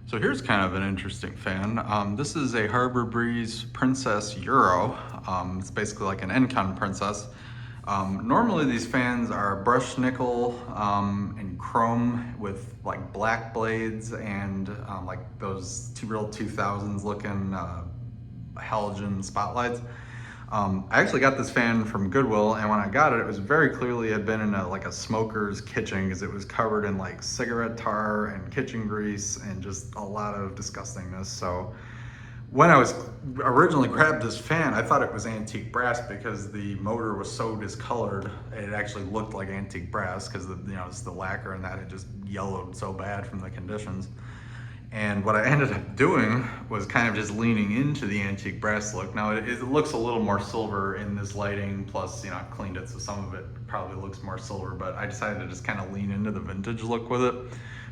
So here's kind of an interesting fan. This is a Harbor Breeze Princess Euro. It's basically like an Encon Princess. Normally these fans are brushed nickel and chrome with like black blades and like those real 2000s looking halogen spotlights. I actually got this fan from Goodwill, and when I got it, it was very clearly had been in like a smoker's kitchen because it was covered in like cigarette tar and kitchen grease and just a lot of disgustingness. So when I was originally grabbed this fan, I thought it was antique brass because the motor was so discolored. It actually looked like antique brass because it's the lacquer and that had just yellowed so bad from the conditions. And what I ended up doing was kind of just leaning into the antique brass look. Now it looks a little more silver in this lighting, plus I cleaned it so some of it probably looks more silver, but I decided to just kind of lean into the vintage look with it.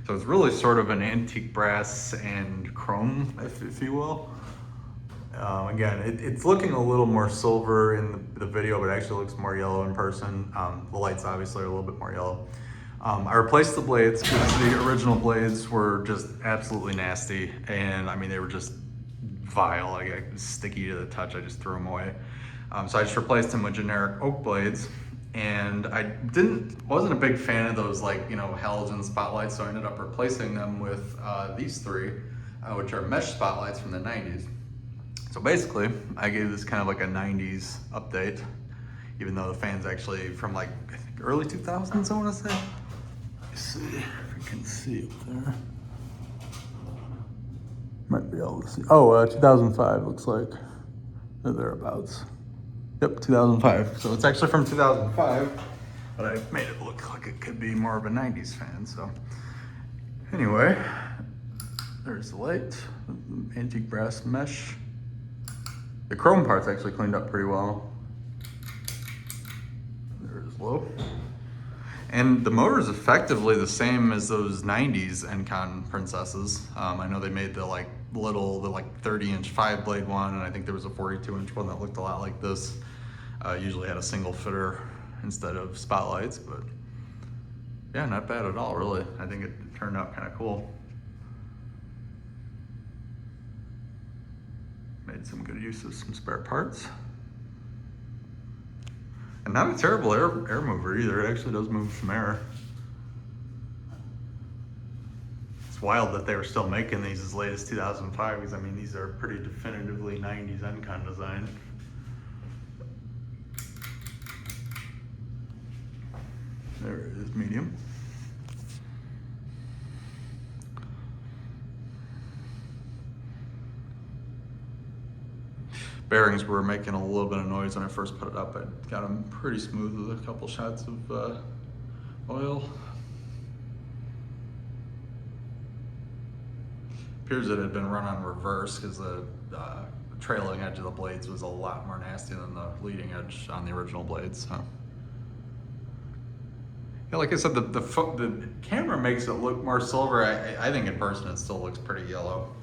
So it's really sort of an antique brass and chrome, if you will. Again, it's looking a little more silver in the video, but it actually looks more yellow in person. The lights obviously are a little bit more yellow. I replaced the blades because the original blades were just absolutely nasty, and I mean they were just vile, like sticky to the touch. I just threw them away. So I just replaced them with generic oak blades, and I wasn't a big fan of those halogen spotlights, so I ended up replacing them with these three, which are mesh spotlights from the 90s. So basically, I gave this kind of like a 90s update, even though the fan's actually from like I think early 2000s, I want to say. Let's see if you can see it there. Might be able to see. Oh, 2005 looks like. Or thereabouts. Yep, 2005. So it's actually from 2005, but I made it look like it could be more of a 90s fan. So anyway, there's the light, antique brass mesh. The chrome part's actually cleaned up pretty well. There's low. And the motor is effectively the same as those 90s Encon Princesses. I know they made the 30-inch 5-blade one, and I think there was a 42-inch one that looked a lot like this. Usually had a single fitter instead of spotlights, but yeah, not bad at all, really. I think it turned out kind of cool. Made some good use of some spare parts. And not a terrible air mover either. It actually does move some air. It's wild that they were still making these as late as 2005, because I mean these are pretty definitively 90s Encon design. There it is, medium. Bearings were making a little bit of noise when I first put it up. I got them pretty smooth with a couple shots of oil. Appears that it had been run on reverse because the trailing edge of the blades was a lot more nasty than the leading edge on the original blades. So. Yeah, like I said, the camera makes it look more silver. I think in person it still looks pretty yellow.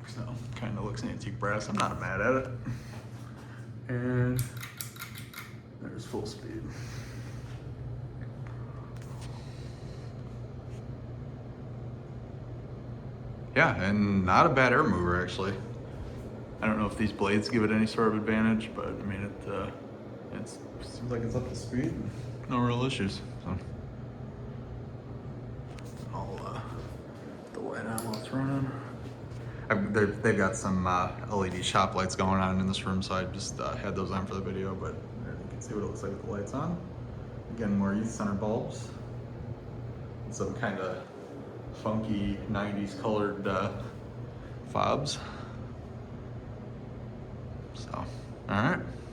So, kind of looks antique brass. I'm not mad at it. And there's full speed. Yeah, and not a bad air mover actually. I don't know if these blades give it any sort of advantage, but I mean it seems like it's up to speed. No real issues. So I'll put the light on while it's running. They've got some LED shop lights going on in this room, so I just had those on for the video, but you can see what it looks like with the lights on. Again, more youth center bulbs. Some kind of funky 90s colored fobs. So, all right.